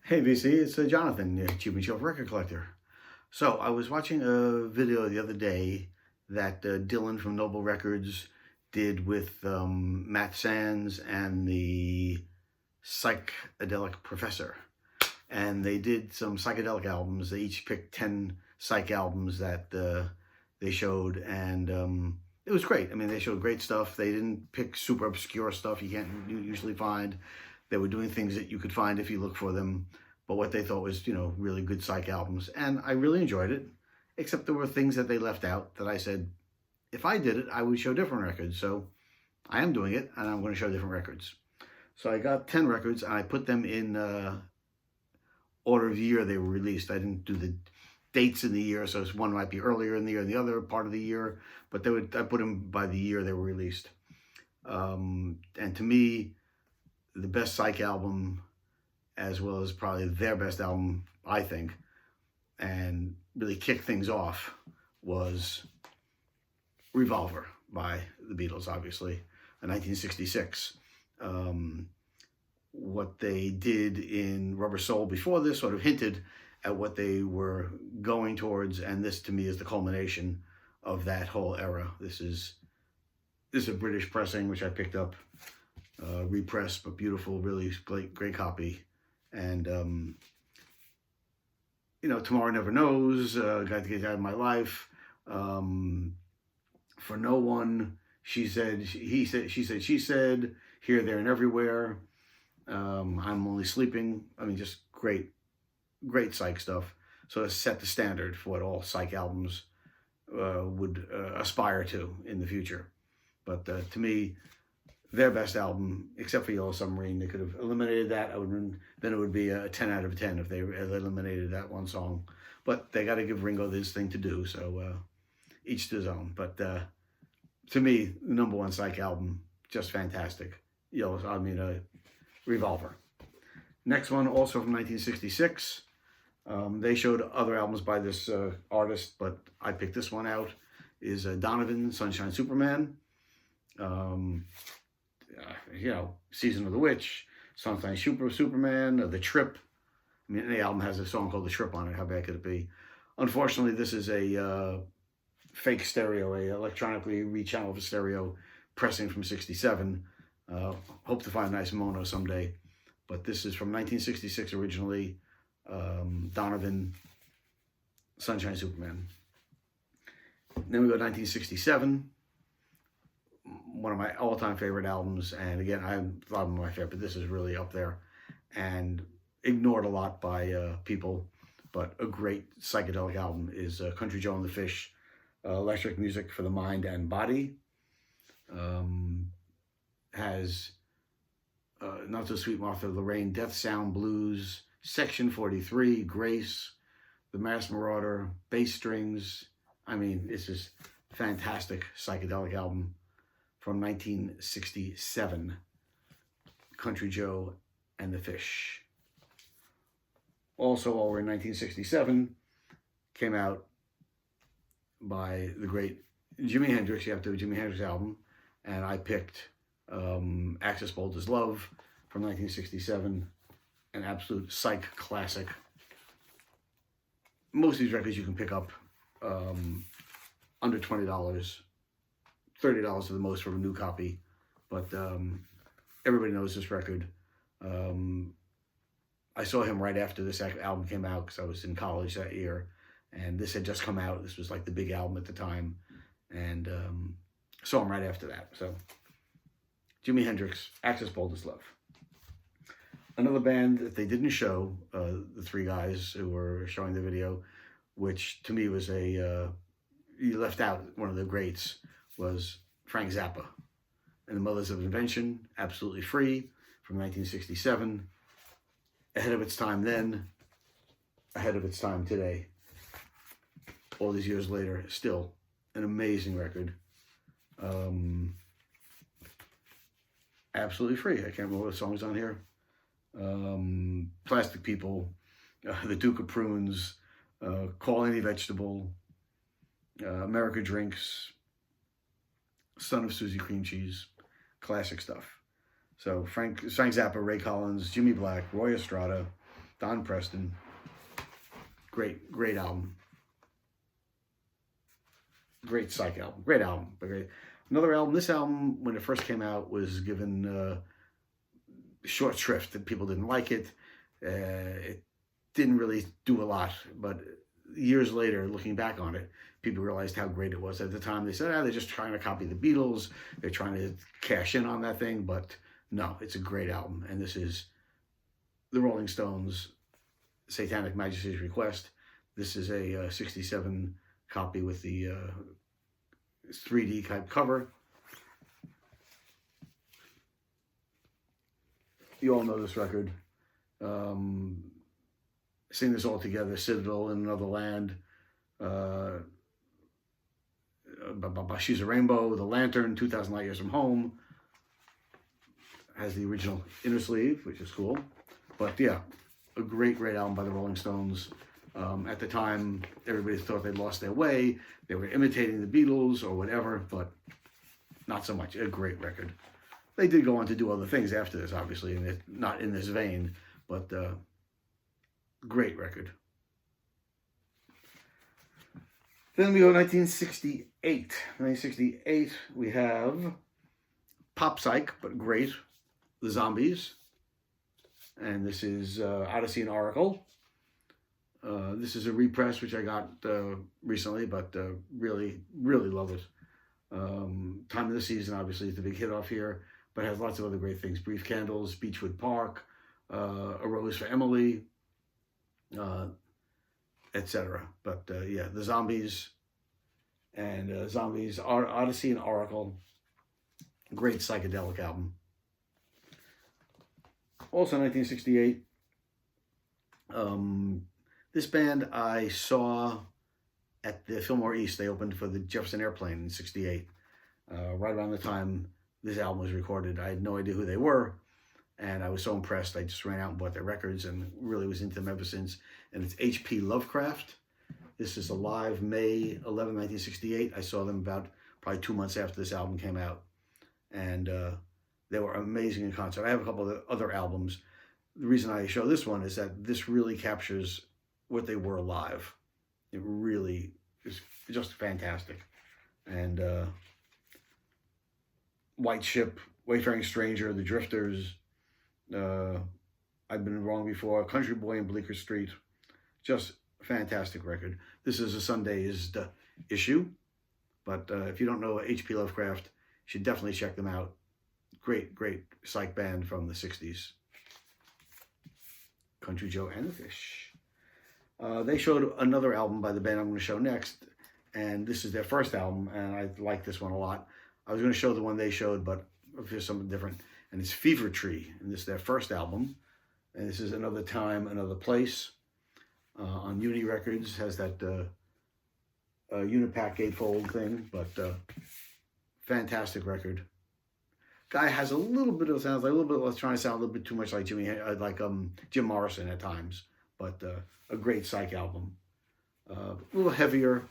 Hey VC, it's Jonathan, Achievement Shelf Record Collector. So I was watching a video the other day that Dylan from Noble Records did with Matt Sands and the Psychedelic Professor. And they did some psychedelic albums. They each picked 10 psych albums that they showed, and it was great. I mean, they showed great stuff. They didn't pick super obscure stuff you can't usually find. They were doing things that you could find if you look for them, but what they thought was, really good psych albums. And I really enjoyed it, except there were things that they left out that I said, if I did it, I would show different records. So I am doing it, and I'm going to show different records. So I got 10 records, and I put them in order of the year they were released. I didn't do the dates in the year, so one might be earlier in the year and the other part of the year, but I put them by the year they were released. And to me, the best psych album, as well as probably their best album, I think, and really kicked things off, was Revolver by the Beatles, obviously, in 1966. What they did in Rubber Soul before this sort of hinted at what they were going towards, and this to me is the culmination of that whole era. This is a British pressing, which I picked up, repressed, but beautiful, really great copy. And Tomorrow Never Knows, Got to Get Out of My Life, For No One, She Said, He Said, She Said, She Said, Here, There, and Everywhere, I'm Only Sleeping. I mean, just great psych stuff. So it set the standard for what all psych albums would aspire to in the future. But to me, their best album, except for Yellow Submarine, they could have eliminated that. Then it would be a 10 out of 10 if they eliminated that one song. But they got to give Ringo this thing to do, so each to his own. But to me, the number one psych album, just fantastic. Revolver. Next one, also from 1966. They showed other albums by this artist, but I picked this one out, is Donovan, Sunshine Superman. Season of the Witch, Sunshine Superman, The Trip. I mean, any album has a song called The Trip on it. How bad could it be? Unfortunately, this is a fake stereo, a electronically rechanneled stereo pressing from 67. Hope to find a nice mono someday. But this is from 1966 originally. Donovan, Sunshine Superman. Then we go to 1967. One of my all-time favorite albums, and again, I thought of my favorite, but this is really up there, and ignored a lot by people, but a great psychedelic album is Country Joe and the Fish, Electric Music for the Mind and Body. Has Not So Sweet Martha Lorraine, Death Sound Blues, Section 43, Grace, The Mass Marauder, Bass Strings. I mean, this is a fantastic psychedelic album from 1967, Country Joe and the Fish. Also, while we're in 1967, came out by the great Jimi Hendrix. You have to have a Jimi Hendrix album, and I picked Axis Bold as Love from 1967, an absolute psych classic. Most of these records you can pick up under $20. $30 to the most for a new copy, but everybody knows this record. I saw him right after this album came out because I was in college that year, and this had just come out. This was like the big album at the time, and saw him right after that. So, Jimi Hendrix, Axis Bold as Love. Another band that they didn't show, the three guys who were showing the video, which to me was you left out one of the greats, was Frank Zappa and the Mothers of Invention, Absolutely Free, from 1967. Ahead of its time then, ahead of its time today. All these years later, still an amazing record. Absolutely Free. I can't remember what song's on here. Plastic People, The Duke of Prunes, Call Any Vegetable, America Drinks, Son of Susie Cream Cheese, classic stuff. So Frank Zappa, Ray Collins, Jimmy Black, Roy Estrada, Don Preston. Great album. Great Psych album. Great album. But great. Another album. This album, when it first came out, was given short shrift, and people didn't like it. It didn't really do a lot, but years later, looking back on it, people realized how great it was. At the time, they said, they're just trying to copy the Beatles. They're trying to cash in on that thing, but no, it's a great album. And this is the Rolling Stones' Satanic Majesty's Request. This is a 67 copy with the 3D type cover. You all know this record. Sing This All Together, Citadel in Another Land, She's a Rainbow, The Lantern, 2,000 Light Years from Home. Has the original inner sleeve, which is cool. But yeah, a great album by the Rolling Stones. At the time, everybody thought they'd lost their way. They were imitating the Beatles or whatever, but not so much. A great record. They did go on to do other things after this, obviously, and not in this vein, but great record. Then we go 1968. 1968, we have Pop Psych, but great, The Zombies. And this is Odyssey and Oracle. This is a repress, which I got recently, but really love it. Time of the Season, obviously, is the big hit off here, but has lots of other great things. Brief Candles, Beechwood Park, A Rose for Emily, etc. But yeah, The Zombies and Zombies, Odyssey and Oracle. Great psychedelic album. Also 1968, this band I saw at the Fillmore East. They opened for the Jefferson Airplane in 68. Right around the time this album was recorded. I had no idea who they were, and I was so impressed. I just ran out and bought their records and really was into them ever since. And it's H.P. Lovecraft. This is a live May 11, 1968. I saw them about probably 2 months after this album came out. And they were amazing in concert. I have a couple of other albums. The reason I show this one is that this really captures what they were live. It really is just fantastic. And White Ship, Wayfaring Stranger, The Drifters, I've Been Wrong Before, Country Boy and Bleecker Street. Just a fantastic record. This is a Sunday's issue, but if you don't know H.P. Lovecraft, you should definitely check them out. Great psych band from the 60s. Country Joe and the Fish. They showed another album by the band I'm going to show next, and this is their first album, and I like this one a lot. I was going to show the one they showed, but here's something different, and it's Fever Tree, and this is their first album, and this is Another Time, Another Place. On Uni Records, has that Unipack gatefold thing, but fantastic record. Guy has a little bit of sounds, like a little bit, trying to sound a little bit too much like Jim Morrison at times, but a great psych album. A little heavier,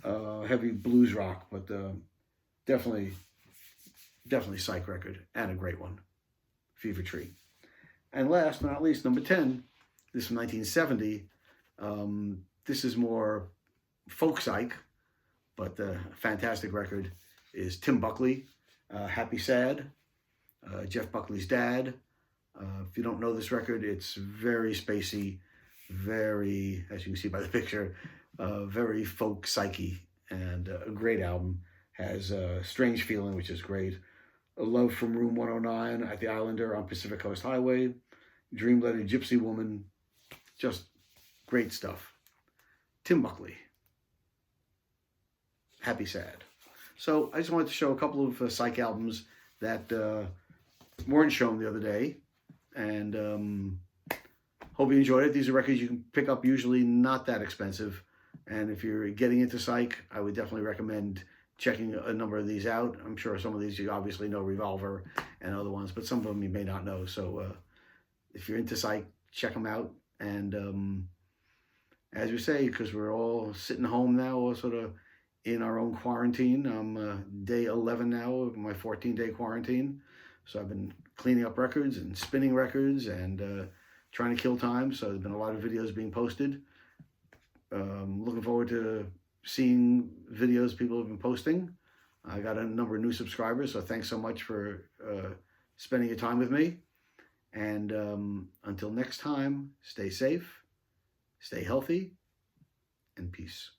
heavy blues rock, but definitely psych record, and a great one. Fever Tree. And last but not least, number 10, this is from 1970. This is more folk psych, but the fantastic record is Tim Buckley, Happy Sad, Jeff Buckley's dad. If you don't know this record, it's very spacey, very, as you can see by the picture, very folk psyche, and a great album. Has Strange Feeling, which is great. A Love from Room 109 at the Islander on Pacific Coast Highway. Dream Letter, Gypsy Woman. Just great stuff. Tim Buckley. Happy Sad. So I just wanted to show a couple of psych albums that weren't shown the other day. And hope you enjoyed it. These are records you can pick up, usually not that expensive. And if you're getting into psych, I would definitely recommend checking a number of these out. I'm sure some of these you obviously know, Revolver and other ones, but some of them you may not know. So if you're into psych, check them out. And as we say, because we're all sitting home now, or sort of in our own quarantine. I'm day 11 now of my 14-day quarantine. So I've been cleaning up records and spinning records and trying to kill time, so there's been a lot of videos being posted. Looking forward to seeing videos people have been posting. I got a number of new subscribers, so thanks so much for spending your time with me. And until next time, stay safe, stay healthy, and peace.